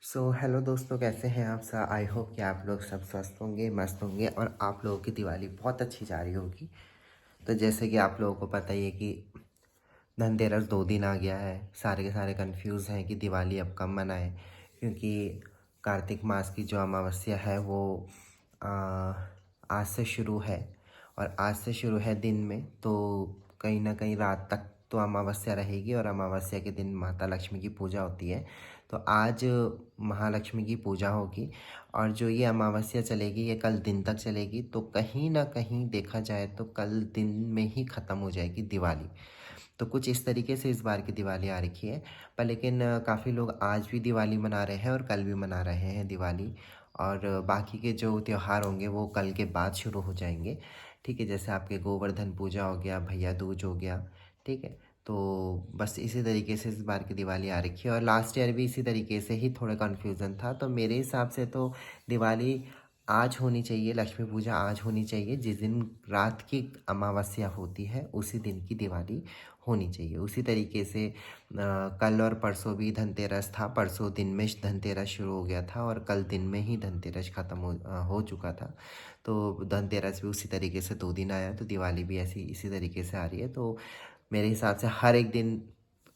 Hello दोस्तों, कैसे हैं आप सब। आई होप कि आप लोग सब स्वस्थ होंगे, मस्त होंगे और आप लोगों की दिवाली बहुत अच्छी जा रही होगी। तो जैसे कि आप लोगों को पता ही है कि धनतेरस 2 दिन आ गया है। सारे के सारे कंफ्यूज हैं कि दिवाली अब कब मनाएं, क्योंकि कार्तिक मास की जो अमावस्या है वो आ, आज से शुरू है। और आज से शुरू है दिन में, तो कहीं ना कहीं रात तक तो अमावस्या रहेगी और अमावस्या के दिन माता लक्ष्मी की पूजा होती है। तो आज महालक्ष्मी की पूजा होगी और जो ये अमावस्या चलेगी ये कल दिन तक चलेगी। तो कहीं ना कहीं देखा जाए तो कल दिन में ही ख़त्म हो जाएगी दिवाली। तो कुछ इस तरीके से इस बार की दिवाली आ रखी है। पर लेकिन काफ़ी लोग आज भी दिवाली मना रहे हैं और कल भी मना रहे हैं दिवाली। और बाकी के जो त्यौहार होंगे वो कल के बाद शुरू हो जाएंगे। ठीक है, जैसे आपके गोवर्धन पूजा हो गया, भैया दूज हो गया। ठीक है, तो बस इसी तरीके से इस बार की दिवाली आ रखी है। और लास्ट ईयर भी इसी तरीके से ही थोड़ा कन्फ्यूज़न था। तो मेरे हिसाब से तो दिवाली आज होनी चाहिए, लक्ष्मी पूजा आज होनी चाहिए। जिस दिन रात की अमावस्या होती है उसी दिन की दिवाली होनी चाहिए। उसी तरीके से कल और परसों भी धनतेरस था। परसों दिन में धनतेरस शुरू हो गया था और कल दिन में ही धनतेरस ख़त्म हो चुका था। तो धनतेरस भी उसी तरीके से 2 दिन आया, तो दिवाली भी ऐसी इसी तरीके से आ रही है। तो मेरे हिसाब से हर एक दिन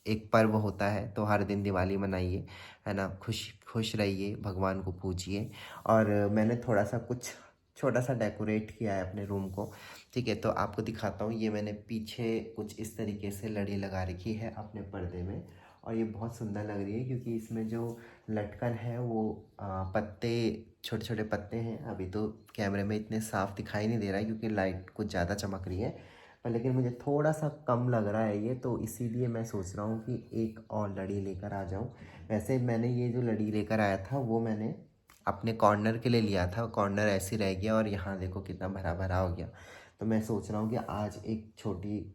एक पर्व होता है, तो हर दिन दिवाली मनाइए, है ना। खुश खुश रहिए, भगवान को पूजिए। और मैंने थोड़ा सा कुछ छोटा सा डेकोरेट किया है अपने रूम को। ठीक है, तो आपको दिखाता हूँ। ये मैंने पीछे कुछ इस तरीके से लड़ी लगा रखी है अपने पर्दे में और ये बहुत सुंदर लग रही है, क्योंकि इसमें जो लटकन है वो पत्ते, छोटे छोटे पत्ते हैं। अभी तो कैमरे में इतने साफ दिखाई नहीं दे रहा है क्योंकि लाइट कुछ ज़्यादा चमक रही है, पर लेकिन मुझे थोड़ा सा कम लग रहा है ये, तो इसीलिए मैं सोच रहा हूँ कि एक और लड़ी लेकर आ जाऊँ। वैसे मैंने ये जो लड़ी लेकर आया था वो मैंने अपने कॉर्नर के लिए लिया था। कॉर्नर ऐसे रह गया और यहाँ देखो कितना भरा भरा हो गया। तो मैं सोच रहा हूँ कि आज एक छोटी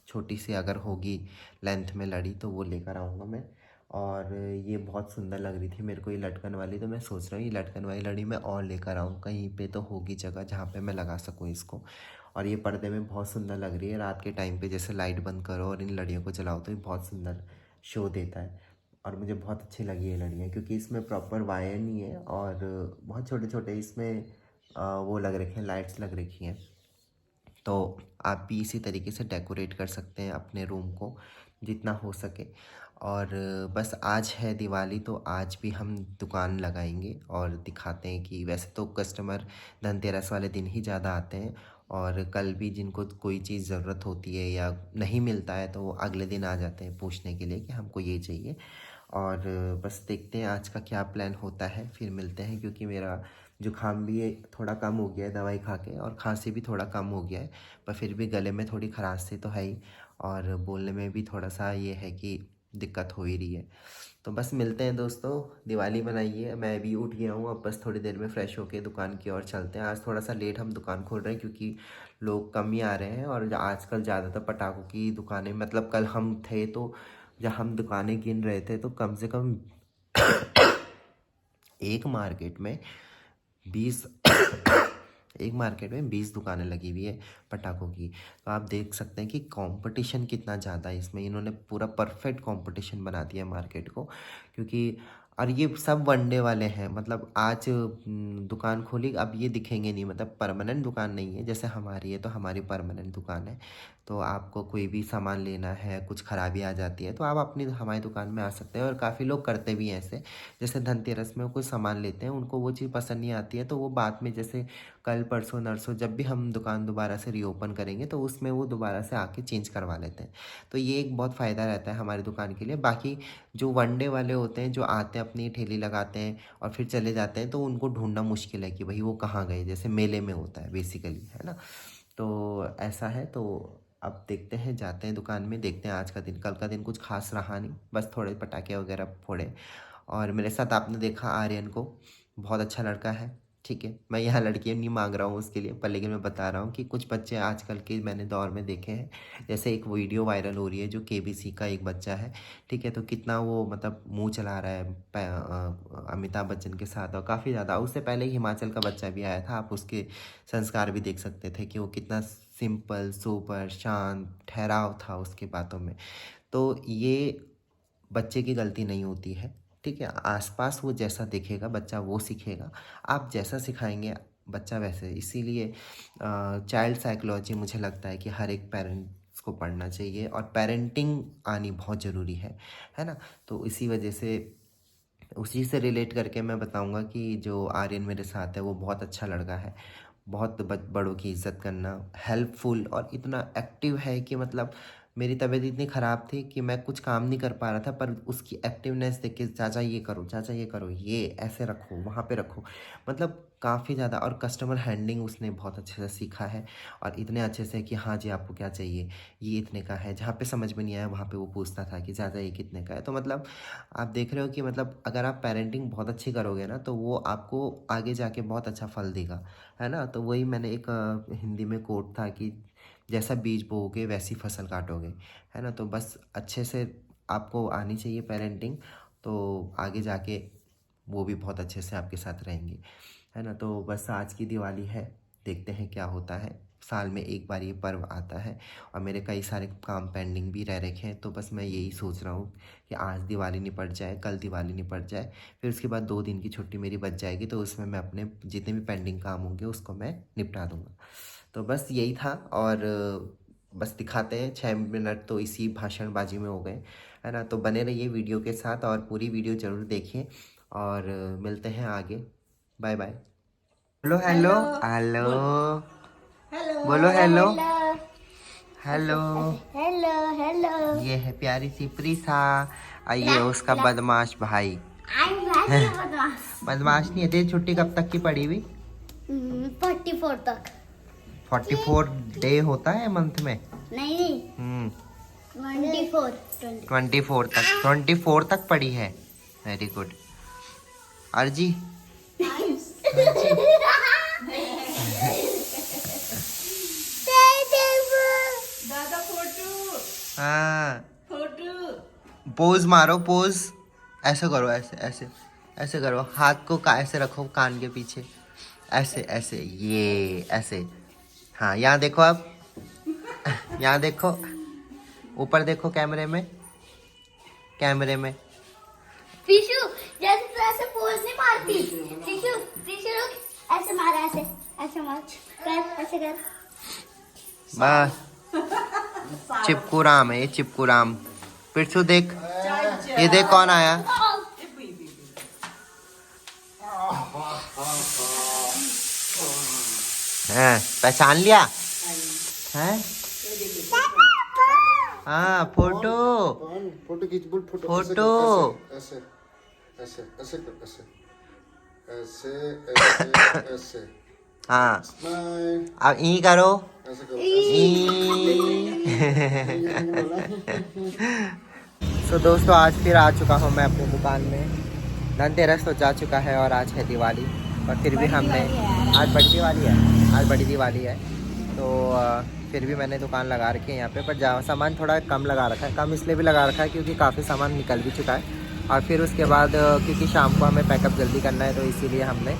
छोटी सी अगर होगी लेंथ में लड़ी तो वो लेकर आऊँगा मैं। और ये बहुत सुंदर लग रही थी मेरे को ये लटकन वाली, तो मैं सोच रहा हूँ ये लटकन वाली लड़ी मैं और लेकर आऊँ। कहीं पे तो होगी जगह जहाँ पे मैं लगा सकूँ इसको। और ये पर्दे में बहुत सुंदर लग रही है। रात के टाइम पे जैसे लाइट बंद करो और इन लड़ियों को जलाओ तो ये बहुत सुंदर शो देता है। और मुझे बहुत अच्छी लगी ये लड़ियाँ, क्योंकि इसमें प्रॉपर वायर नहीं है और बहुत छोटे छोटे इसमें वो लग रखे हैं, लाइट्स लग रखी हैं। तो आप भी इसी तरीके से डेकोरेट कर सकते हैं अपने रूम को जितना हो सके। और बस आज है दिवाली, तो आज भी हम दुकान लगाएंगे और दिखाते हैं कि वैसे तो कस्टमर धनतेरस वाले दिन ही ज़्यादा आते हैं। और कल भी जिनको कोई चीज़ ज़रूरत होती है या नहीं मिलता है तो वो अगले दिन आ जाते हैं पूछने के लिए कि हमको ये चाहिए। और बस देखते हैं आज का क्या प्लान होता है, फिर मिलते हैं। क्योंकि मेरा जुकाम भी थोड़ा कम हो गया है दवाई खा के, और खांसी भी थोड़ा कम हो गया है, पर फिर भी गले में थोड़ी खराश तो है ही। और बोलने में भी थोड़ा सा ये है कि दिक्कत हो ही रही है। तो बस मिलते हैं दोस्तों, दिवाली मनाइए। मैं भी उठ गया हूँ, अब बस थोड़ी देर में फ्रेश होके दुकान की ओर चलते हैं। आज थोड़ा सा लेट हम दुकान खोल रहे हैं क्योंकि लोग कम ही आ रहे हैं। और आजकल ज़्यादातर पटाखों की दुकानें, मतलब कल हम थे तो जब हम दुकानें गिन रहे थे तो कम से कम एक मार्केट में 20 एक मार्केट में 20 दुकानें लगी हुई है पटाखों की। तो आप देख सकते हैं कि कंपटीशन कितना ज़्यादा है इसमें। इन्होंने पूरा परफेक्ट कंपटीशन बना दिया मार्केट को, क्योंकि और ये सब वनडे वाले हैं। मतलब आज दुकान खोली, अब ये दिखेंगे नहीं, मतलब परमानेंट दुकान नहीं है जैसे हमारी है। तो हमारी परमानेंट दुकान है, तो आपको कोई भी सामान लेना है, कुछ खराबी आ जाती है तो आप अपनी हमारी दुकान में आ सकते हैं। और काफ़ी लोग करते भी हैं ऐसे, जैसे धनतेरस में वो कोई सामान लेते हैं, उनको वो चीज़ पसंद नहीं आती है तो वो बाद में, जैसे कल परसों नरसों जब भी हम दुकान दोबारा से रीओपन करेंगे तो उसमें वो दोबारा से आके चेंज करवा लेते हैं। तो ये एक बहुत फ़ायदा रहता है हमारी दुकान के लिए। बाकी जो वनडे वाले होते हैं, जो आते हैं अपनी ठेली लगाते हैं और फिर चले जाते हैं, तो उनको ढूंढना मुश्किल है कि भाई वो कहाँ गए, जैसे मेले में होता है बेसिकली, है ना। तो ऐसा है। तो अब देखते हैं, जाते हैं दुकान में, देखते हैं आज का दिन। कल का दिन कुछ खास रहा नहीं, बस थोड़े पटाखे वगैरह फोड़े। और मेरे साथ आपने देखा आर्यन को, बहुत अच्छा लड़का है। ठीक है, मैं यहाँ लड़कियाँ नहीं मांग रहा हूँ उसके लिए, पर लेकिन मैं बता रहा हूँ कि कुछ बच्चे आजकल के मैंने दौर में देखे हैं। जैसे एक वीडियो वायरल हो रही है जो केबीसी का एक बच्चा है। ठीक है, तो कितना वो मतलब मुंह चला रहा है अमिताभ बच्चन के साथ। और काफ़ी ज़्यादा, उससे पहले ही हिमाचल का बच्चा भी आया था, आप उसके संस्कार भी देख सकते थे कि वो कितना सिंपल सोबर शांत ठहराव था उसकी बातों में। तो ये बच्चे की गलती नहीं होती है, ठीक है। आसपास वो जैसा देखेगा बच्चा वो सीखेगा, आप जैसा सिखाएंगे बच्चा वैसे। इसीलिए चाइल्ड साइकोलॉजी मुझे लगता है कि हर एक पेरेंट्स को पढ़ना चाहिए और पेरेंटिंग आनी बहुत ज़रूरी है ना। तो इसी वजह से उसी से रिलेट करके मैं बताऊंगा कि जो आर्यन मेरे साथ है वो बहुत अच्छा लड़का है, बहुत बड़ों की इज्जत करना, हेल्पफुल और इतना एक्टिव है कि मतलब मेरी तबीयत इतनी ख़राब थी कि मैं कुछ काम नहीं कर पा रहा था, पर उसकी एक्टिवनेस देख के चाचा ये करो, चाचा ये करो, ये ऐसे रखो, वहाँ पे रखो, मतलब काफ़ी ज़्यादा। और कस्टमर हैंडलिंग उसने बहुत अच्छे से सीखा है और इतने अच्छे से कि हाँ जी आपको क्या चाहिए, ये इतने का है, जहाँ पे समझ में नहीं आया वहाँ पे वो पूछता था कि चाचा ये कितने का है। तो मतलब आप देख रहे हो कि मतलब अगर आप पेरेंटिंग बहुत अच्छी करोगे ना तो वो आपको आगे जाके बहुत अच्छा फल देगा, है ना। तो वही मैंने एक हिंदी में कोट था कि जैसा बीज बोओगे वैसी फसल काटोगे, है ना। तो बस अच्छे से आपको आनी चाहिए पेरेंटिंग, तो आगे जाके वो भी बहुत अच्छे से आपके साथ रहेंगे, है ना। तो बस आज की दिवाली है, देखते हैं क्या होता है। साल में एक बार ये पर्व आता है और मेरे कई सारे काम पेंडिंग भी रह रखे हैं। तो बस मैं यही सोच रहा हूँ कि आज दिवाली निपट जाए, कल दिवाली निपट जाए, फिर उसके बाद 2 दिन की छुट्टी मेरी बच जाएगी, तो उसमें मैं अपने जितने भी पेंडिंग काम होंगे उसको मैं निपटा दूँगा। तो बस यही था। और बस दिखाते हैं, 6 मिनट तो इसी भाषणबाजी में हो गए, है ना। तो बने रहिए वीडियो के साथ और पूरी वीडियो ज़रूर देखिए और मिलते हैं आगे। Bye bye. बोलो हेलो हेलो, बोलो हेलो हेलो। Hello hello. ये है प्यारी सी प्रीसा और ये उसका बदमाश भाई। बदमाश नहीं है। तेरी छुट्टी कब तक की पड़ी हुई? 44 तक। 44 डे होता है मंथ में? नहीं 24 तक, 24 तक पड़ी है। वेरी गुड अर्जी। दादा फोटो हाँ फोटो। पोज मारो, पोज ऐसे करो, ऐसे ऐसे ऐसे करो, हाथ को ऐसे रखो कान के पीछे, ऐसे ऐसे, ये ऐसे। हाँ यहाँ देखो आप, यहाँ देखो, ऊपर देखो कैमरे में, कैमरे में। फिशु जैसे तो ऐसे पोज नहीं मारती। फिशु फिशु लोग ऐसे मार, ऐसे ऐसे मार, कर ऐसे कर। बस चिपकू राम है ये, चिपकू राम। पिरसू देख, ये देख कौन आया। हाँ पहचान लिया है। हाँ फोटो, फोटो खींच, बोल फोटो। फोटो। ऐसे ऐसे ऐसे कर, ऐसे ऐसे ऐसे ऐसे। हाँ स्माइल, अब ई करो, ऐसे करो। तो दोस्तों आज फिर आ चुका हूँ मैं अपनी दुकान में। धनतेरस तो जा चुका है और आज है दिवाली, और फिर भी हमने, आज बड़ी दिवाली है, आज बड़ी दिवाली है। तो फिर भी मैंने दुकान लगा रखी है यहाँ पे, पर सामान थोड़ा कम लगा रखा है। कम इसलिए भी लगा रखा है क्योंकि काफ़ी सामान निकल भी चुका है, और फिर उसके बाद क्योंकि शाम को हमें पैकअप जल्दी करना है, तो इसीलिए हमने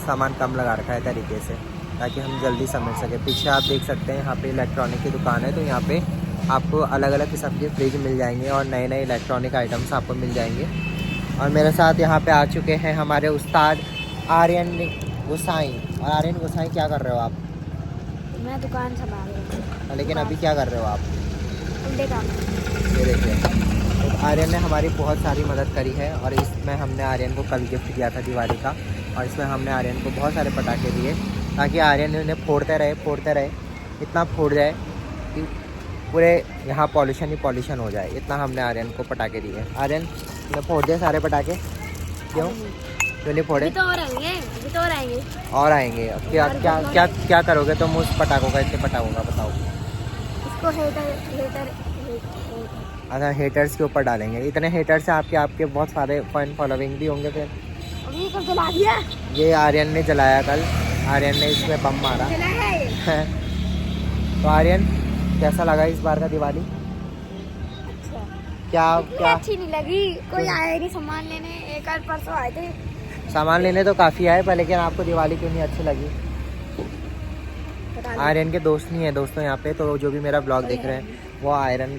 सामान कम लगा रखा है तरीके से, ताकि हम जल्दी समझ सकें। पीछे आप देख सकते हैं यहाँ पे इलेक्ट्रॉनिक की दुकान है, तो यहाँ पे आपको अलग अलग किस्म के फ्रिज मिल जाएंगे और नए नए इलेक्ट्रॉनिक आइटम्स आपको मिल जाएंगे। और मेरे साथ यहाँ पे आ चुके हैं हमारे उस्ताद आर्यन गोसाई। और आर्यन गोसाई, क्या कर रहे हो आप? मैं दुकान संभाल रही हूँ। लेकिन अभी क्या कर रहे हो आप? उल्टे काम। ये देखिए, तो आर्यन ने हमारी बहुत सारी मदद करी है, और इसमें हमने आर्यन को कल गिफ्ट दिया था दिवाली का, और इसमें हमने आर्यन को बहुत सारे पटाखे दिए ताकि आर्यन उन्हें फोड़ते रहे, इतना फोड़ जाए कि पूरे यहाँ पॉल्यूशन ही पॉल्यूशन हो जाए, इतना हमने आर्यन को पटाखे दिए। आर्यन ने फोड़ दिए सारे पटाखे। क्यों नहीं फोड़े? अभी तो और आएंगे। और आएंगे। अब क्या क्या क्या क्या करोगे तुम उस पटाखों का, इतने पटाखों का बताओ? इसको हेटर अच्छा हेटर्स के ऊपर डालेंगे। इतने हेटर्स से आपके बहुत सारे फैन फॉलोइंग भी होंगे। फिर अभी कब जला दिया? ये आर्यन ने जलाया कल, आर्यन ने इसमें बम मारा। तो आर्यन कैसा लगा इस बार का दिवाली? अच्छा। क्या अच्छी नहीं लगी, कोई आया नहीं सामान लेने। एक आध परसों आए थे सामान लेने, तो काफ़ी आए, पर लेकिन आपको दिवाली क्यों नहीं अच्छी लगी? आर्यन के दोस्त नहीं है दोस्तों यहाँ पे, तो जो भी मेरा ब्लॉग देख रहे हैं वो आर्यन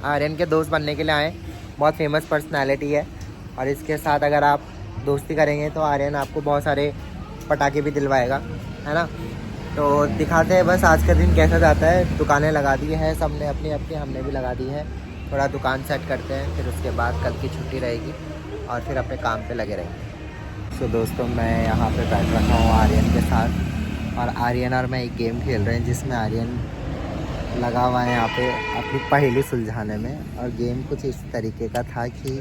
आर्यन के दोस्त बनने के लिए आए। बहुत फेमस पर्सनालिटी है और इसके साथ अगर आप दोस्ती करेंगे तो आर्यन आपको बहुत सारे पटाखे भी दिलवाएगा, है ना। तो दिखाते हैं बस आज का दिन कैसा जाता है। दुकानें लगा दी हैं सबने अपनी अपनी, हमने भी लगा दी है। थोड़ा दुकान सेट करते हैं, फिर उसके बाद कल की छुट्टी रहेगी और फिर अपने काम पे लगे रहेंगे। सो दोस्तों मैं यहाँ पे बैठ रखा हूँ आर्यन के साथ और आर्यन और मैं एक गेम खेल रहे हैं जिसमें आर्यन लगा हुआ है यहाँ पे अपनी पहेली सुलझाने में। और गेम कुछ इस तरीके का था कि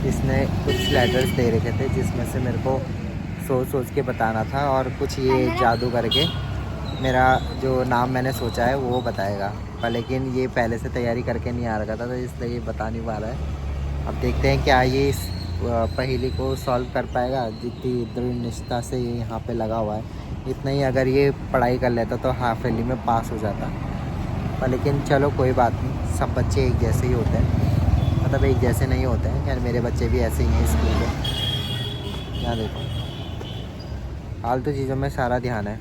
इसने कुछ लेटर्स दे रखे थे जिसमें से मेरे को सोच सोच के बताना था और कुछ ये जादू करके मेरा जो नाम मैंने सोचा है वो बताएगा। पर लेकिन ये पहले से तैयारी करके नहीं आ रखा था तो इसलिए ये बता नहीं पा रहा है। अब देखते हैं क्या ये इस पहेली को सॉल्व कर पाएगा। जितनी दृढ़ निष्ठा से ये यहाँ पे लगा हुआ है, इतना ही अगर ये पढ़ाई कर लेता तो हाफ एली में पास हो जाता। पर लेकिन चलो कोई बात नहीं, सब बच्चे एक जैसे ही होते हैं, मतलब एक जैसे नहीं होते हैं। यार मेरे बच्चे भी ऐसे ही हैं स्कूल में। यहाँ देखो फालतू चीज़ों में सारा ध्यान है।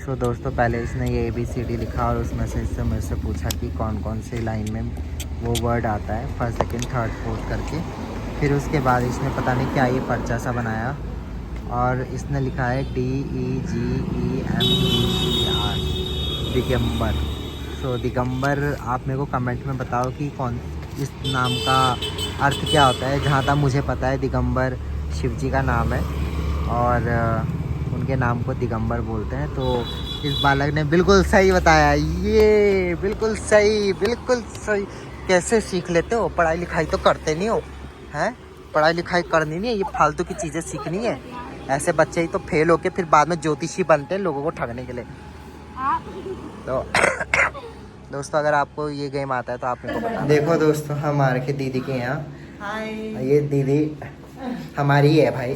सो दोस्तों पहले इसने ये ABCD लिखा और उसमें से इससे मेरे से पूछा कि कौन कौन से लाइन में वो वर्ड आता है, फर्स्ट सेकंड थर्ड फोर्थ करके। फिर उसके बाद इसने पता नहीं क्या ये पर्चा सा बनाया और इसने लिखा है DEGEMBER दिगंबर। सो दिगंबर आप मेरे को कमेंट में बताओ कि कौन इस नाम का अर्थ क्या होता है। जहाँ तक मुझे पता है दिगंबर शिव जी का नाम है और उनके नाम को दिगंबर बोलते हैं। तो इस बालक ने बिल्कुल सही बताया, ये बिल्कुल सही। कैसे सीख लेते हो, पढ़ाई लिखाई तो करते नहीं हो हैं? पढ़ाई लिखाई करनी नहीं है, ये फालतू की चीज़ें सीखनी है। ऐसे बच्चे ही तो फेल होके फिर बाद में ज्योतिषी बनते हैं लोगों को ठगने के लिए। तो दोस्तों अगर आपको ये गेम आता है तो आप मेरे को बताओ। देखो दोस्तों हम आ रखे दीदी के यहाँ। ये दीदी हमारी है भाई।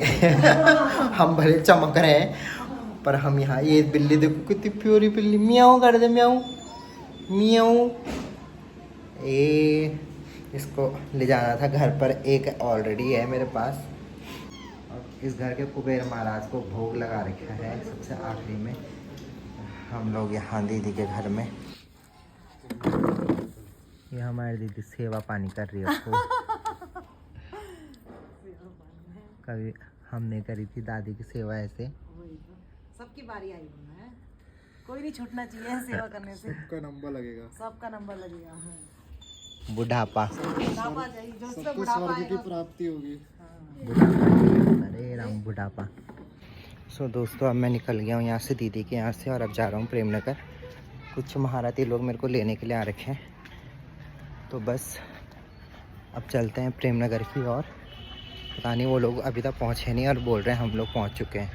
हम भले चमक रहे हैं पर हम यहाँ, ये बिल्ली देखो कितनी प्योरी बिल्ली, म्याऊं कर दे, म्याऊं म्याऊं। ये इसको ले जाना था घर पर, एक ऑलरेडी है मेरे पास। और इस घर के कुबेर महाराज को भोग लगा रखा है सबसे आखिरी में। हम लोग यहाँ दीदी के घर में, ये हमारी दीदी सेवा पानी कर रही है उसको। कभी हमने करी थी दादी की सेवा ऐसे। सबकी बारी आई है, कोई नहीं छूटना चाहिए सेवा करने से। सबका नंबर लगेगा, सबका नंबर लगेगा। बुढ़ापा सबको स्वर्ग की प्राप्ति होगी। बुढ़ापा, अरे राम बुढ़ापा। सो दोस्तों अब मैं निकल गया हूँ यहाँ से दीदी के यहाँ से और अब जा रहा हूँ प्रेमनगर। कुछ महारथी लोग मेरे को लेने के लिए आ रखे हैं तो बस अब चलते हैं प्रेमनगर की ओर। पता नहीं वो लोग अभी तक पहुँचे नहीं और बोल रहे हैं हम लोग पहुँच चुके हैं।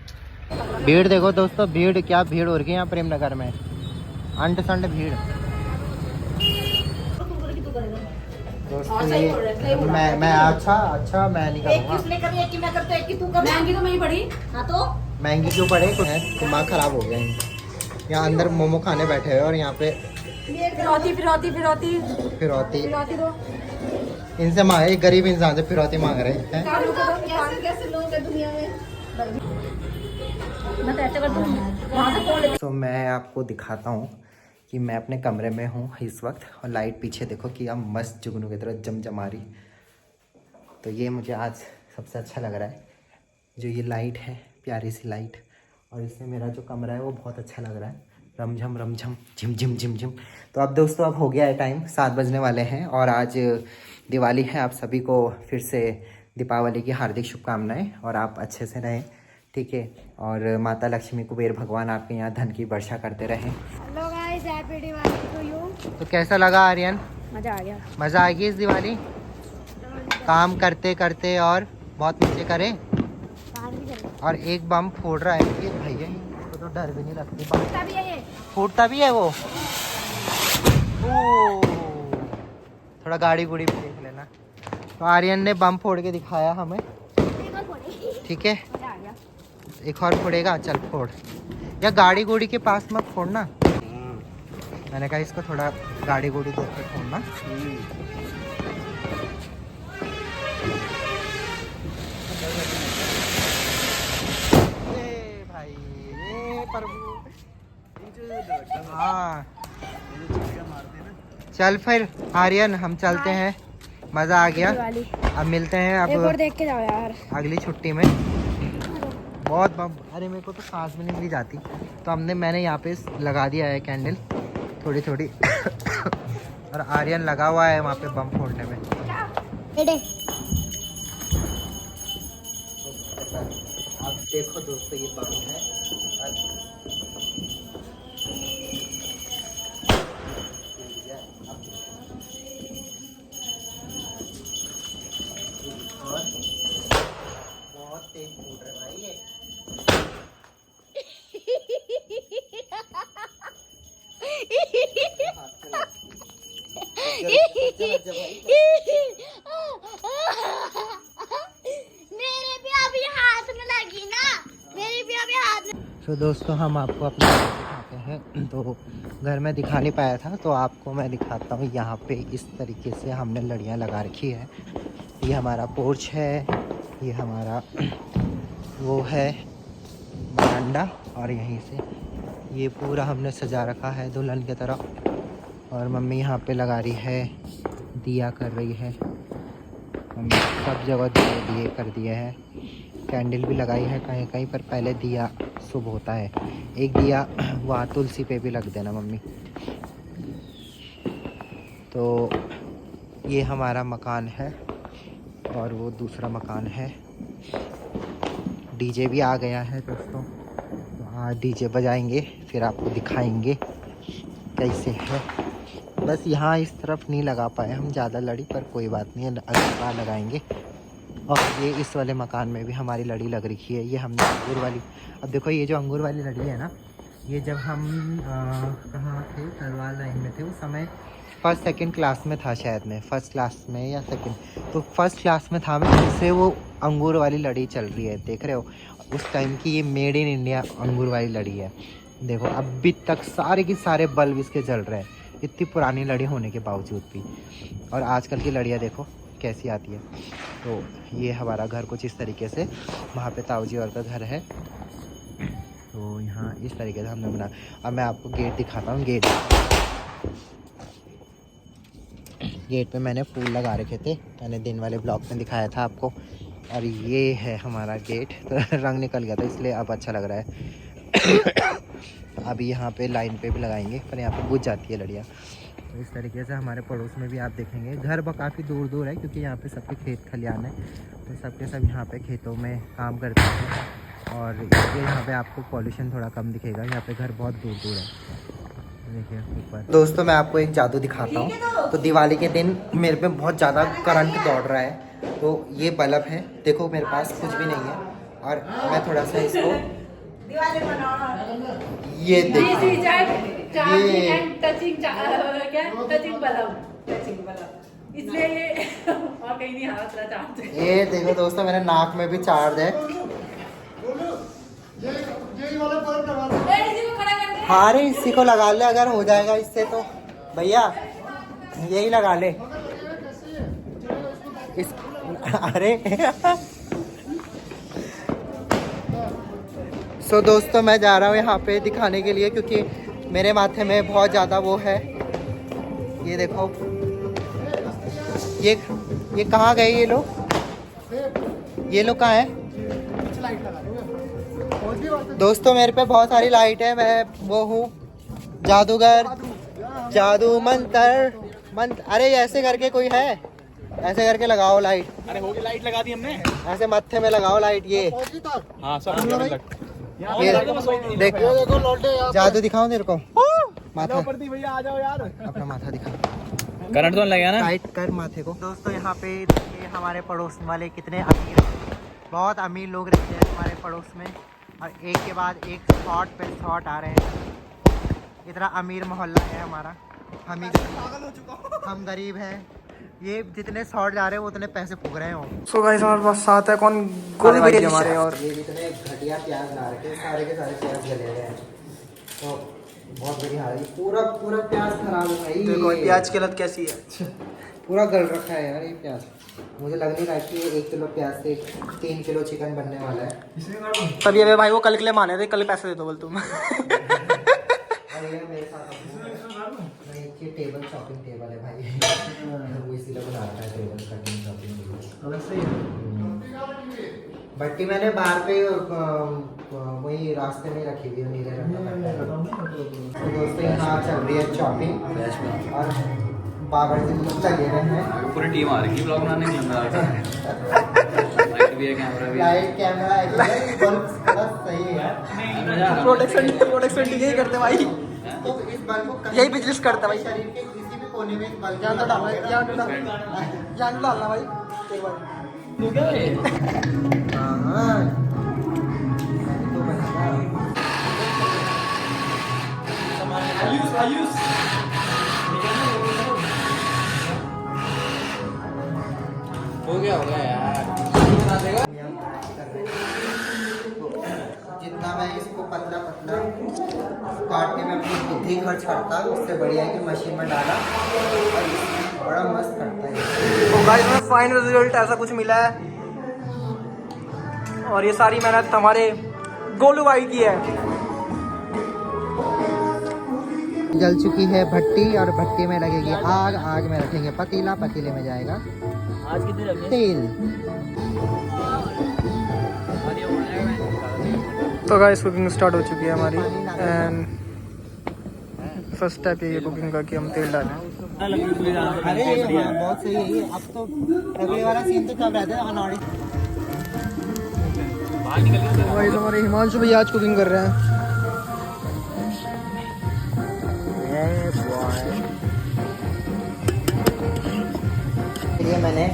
भीड़ देखो दोस्तों, भीड़ क्या भीड़ हो रही है यहाँ प्रेमनगर में, अंट संड भीड़। दोस्तों ये मैं अच्छा मैं नहीं करूँगा। महंगी तो नहीं पड़ी। हाँ तो महंगी क्यों पड़े, कुछ दिमाग खराब हो गया है। यहाँ अंदर मोमो खाने बैठे हैं और यहाँ पे फिरौती दो। इनसे मांगे, गरीब इंसान से फिरौती मांग रहे हैं। कैसे लोग हैं दुनिया में। मैं तो ऐसे करता हूँ, वहाँ से फोन लेते। तो मैं आपको दिखाता हूँ कि मैं अपने कमरे में हूँ इस वक्त और लाइट पीछे देखो कि अब मस्त जुगनू की तरह जमजमा रही। तो ये मुझे आज सबसे अच्छा लग रहा है, जो ये लाइट है, प्यारी सी लाइट। और इसमें मेरा जो कमरा है वो बहुत अच्छा लग रहा है, रमझम झिम झिम झिम झिम। तो अब दोस्तों अब हो गया है टाइम, 7 बजने वाले हैं और आज दिवाली है। आप सभी को फिर से दीपावली की हार्दिक शुभकामनाएं और आप अच्छे से रहें, ठीक है। और माता लक्ष्मी कुबेर भगवान आपके यहाँ धन की वर्षा करते रहें। Hello guys, happy Diwali to you. तो कैसा लगा आर्यन? मजा आ गया। मज़ा आ गई इस दिवाली? काम करते करते और बहुत मजे करें। और एक बम फोड़ रहा है ये भैया, तो डर भी नहीं लगती। फूटता भी है वो। ओ थोड़ा गाड़ी गुड़ी भी देख लेना। तो आर्यन ने बम फोड़ के दिखाया हमें, ठीक है। एक और फोड़ेगा, चल फोड़। या गाड़ी गुड़ी के पास मत फोड़ना, मैंने कहा इसको थोड़ा गाड़ी गुड़ी देख के फोड़ना। भाई ये प्रभु, हाँ चल फिर आर्यन हम चलते हैं, मज़ा आ गया। अब मिलते हैं अब देख के जाओ यार अगली छुट्टी में। बहुत बम, अरे मेरे को तो सांस भी नहीं ली जाती, तो मैंने यहाँ पे लगा दिया है कैंडल थोड़ी थोड़ी और आर्यन लगा हुआ है वहाँ पे बम फोड़ने में। अब देखो दोस्तों ये बम है और बहुत तेज फूट रहा है भाई ये। मेरे भी अभी हाथ में लगी ना, मेरे भी अभी हाथ में। तो दोस्तों हम आपको अपना घर दिखाते हैं, तो घर में दिखा नहीं पाया था तो आपको मैं दिखाता हूँ। यहाँ पे इस तरीके से हमने लड़ियाँ लगा रखी है। ये हमारा पोर्च है, ये हमारा वो है बरांडा, और यहीं से ये पूरा हमने सजा रखा है दुल्हन की तरह। और मम्मी यहाँ पे लगा रही है, दिया कर रही है मम्मी, सब जगह दिए कर दिए हैं। कैंडल भी लगाई है कहीं कहीं पर, पहले दिया शुभ होता है। एक दिया वहाँ तुलसी पे भी लग देना मम्मी। तो ये हमारा मकान है और वो दूसरा मकान है। डीजे भी आ गया है दोस्तों, तो आज डीजे बजाएंगे, फिर आपको दिखाएंगे कैसे है। बस यहाँ इस तरफ नहीं लगा पाए हम ज़्यादा लड़ी, पर कोई बात नहीं है, अगली बार लगाएंगे। और ये इस वाले मकान में भी हमारी लड़ी लग रखी है। ये हमने अंगूर वाली, अब देखो ये जो अंगूर वाली लड़ी है ना, ये जब हम कहाँ थे, तलवार लाइन में थे, उस समय फर्स्ट सेकंड क्लास में था शायद, मैं फर्स्ट क्लास में या सेकंड, तो फर्स्ट क्लास में था मैं, जिससे वो अंगूर वाली लड़ी चल रही है, देख रहे हो। उस टाइम की ये मेड इन इंडिया अंगूर वाली लड़ी है। देखो अभी तक सारे के सारे बल्ब इसके जल रहे हैं, इतनी पुरानी लड़ी होने के बावजूद भी। और आजकल की लड़ियाँ देखो कैसी आती है। तो ये हमारा घर कुछ इस तरीके से, वहाँ पे ताऊ जी और का घर है। तो यहाँ इस तरीके से हमने बना। अब मैं आपको गेट दिखाता हूँ। गेट पे मैंने फूल लगा रखे थे, मैंने दिन वाले ब्लॉग में दिखाया था आपको। और ये है हमारा गेट, तो रंग निकल गया था इसलिए अब अच्छा लग रहा है। अभी यहाँ पे लाइन पे भी लगाएंगे, पर यहाँ पे बुझ जाती है लड़ियाँ। तो इस तरीके से हमारे पड़ोस में भी आप देखेंगे घर काफ़ी दूर दूर है, क्योंकि यहाँ पे सबके खेत खलियान है, तो सबके सब यहाँ पे खेतों में काम करते हैं। और इसलिए यहाँ पे आपको पॉल्यूशन थोड़ा कम दिखेगा, यहाँ पे घर बहुत दूर दूर है। देखिए ऊपर। दोस्तों मैं आपको एक जादू दिखाता हूँ। तो दिवाली के दिन मेरे पे बहुत ज़्यादा करंट दौड़ रहा है, तो ये बल्ब है, देखो मेरे पास कुछ भी नहीं है, और मैं थोड़ा सा इसको ये देखो, इसलिए ये और कहीं नहीं हाथ रहा चार्ज। ये देखो दोस्तों मेरे नाक में भी चार्ज है। हाँ रे इसी को लगा ले, अगर हो जाएगा इससे तो भैया यही लगा ले इस। अरे सो दोस्तों मैं जा रहा हूँ यहाँ पे दिखाने के लिए, क्योंकि मेरे माथे में बहुत ज़्यादा वो है। ये देखो ये कहाँ गए ये लोग कहाँ हैं? दोस्तों मेरे पे बहुत सारी लाइट है, मैं वो हूँ जादूगर, जादू मंत्र। अरे ऐसे करके कोई है, ऐसे करके लगाओ लाइट। अरे होगी, लाइट लगा दी हमने, ऐसे मत्थे में लगाओ लाइट। ये हाँ सब देख जादू दिखाओ तेरे को, माथा भैया आ जाओ यार, अपना माथा दिखा, करंट तो लगा ना, टाइट कर माथे को। दोस्तों यहाँ पे देखिए हमारे पड़ोस वाले कितने अमीर, बहुत अमीर लोग रहते हैं हमारे पड़ोस में, और एक के बाद एक शॉट पे शॉट आ रहे हैं। इतना अमीर मोहल्ला है हमारा, हम गरीब हैं। ये जितने शॉट जा रहे हैं वो उतने पैसे फूक रहे हो। सो गाइस हमारे पास साथ है कौन, गोली भाई हमारे। और ये जितने घटिया प्याज ला रखे सारे के सारे प्याज जले हुए हैं, तो बहुत बढ़िया है। पूरा प्याज खराब है भाई। देखो प्याज की लत कैसी है, पूरा गल रखा है यार ये प्याज। मुझे लग नहीं रहा कि 1 किलो प्याज से 3 किलो चिकन बनने वाला है। तभी अबे भाई वो कल के लिए माने थे, कल पैसे दे दो बोल तुम। अरे मेरे साथ नहीं, टेबल शॉपिंग टेबल है भाई। वो इसीलिए बना रखा है टेबल कटिंग शॉपिंग। भट्टी मैंने बाहर पे वही रास्ते में रखी हुई है नीले रंग का। तो दोस्तों यहाँ चल रही है शॉपिंग और बाबर जी लोग लगे हुए हैं। पूरी टीम आ रही है ब्लॉग बनाने के लिए। लाइट भी है, कैमरा भी है। लाइट कैमरा है, बल्ब बस सही है। प्रोटेक्शन यही करते भाई, तो इस बल्ब को कहीं यही बिजनेस करता भाई। शरीर के किसी भी कोने में इस बल्ब जान तो डालना, जान तो डालना भाई एक बार। हाँ तो बना हो गया यार। जितना मैं इसको पतला पतला काटने में अपनी बुद्धि खर्च करता उससे बढ़िया है कि मशीन में डाला और इसमें बड़ा मस्त करता है। तो गाइस में फाइनल रिजल्ट ऐसा कुछ मिला है और ये सारी मेहनत हमारे गोलू भाई की है। जल चुकी है भट्टी और भट्टी में लगेगी आग, आग में रखेंगे पतीला, पतीले में जाएगा आज कितने लगे? तेल। तो गाइस कुकिंग स्टार्ट हो चुकी है हमारी एंड फर्स्ट स्टेप ये कुकिंग का कि हम तेल डालें। अरे हाँ, बहुत सही है ये। अब तो अगले वाला सीन तो कब रहता है अनौड़ी। गाइस हमारे हिमांशु भैया आज कुकिंग कर रहे हैं। ये मैंने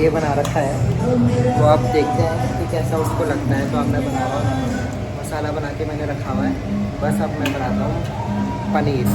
ये बना रखा है तो आप देखते हैं कि कैसा उसको लगता है। तो अब मैं बना रहा हूँ, मसाला बना के मैंने रखा हुआ है। बस अब मैं बनाता हूँ पनीर।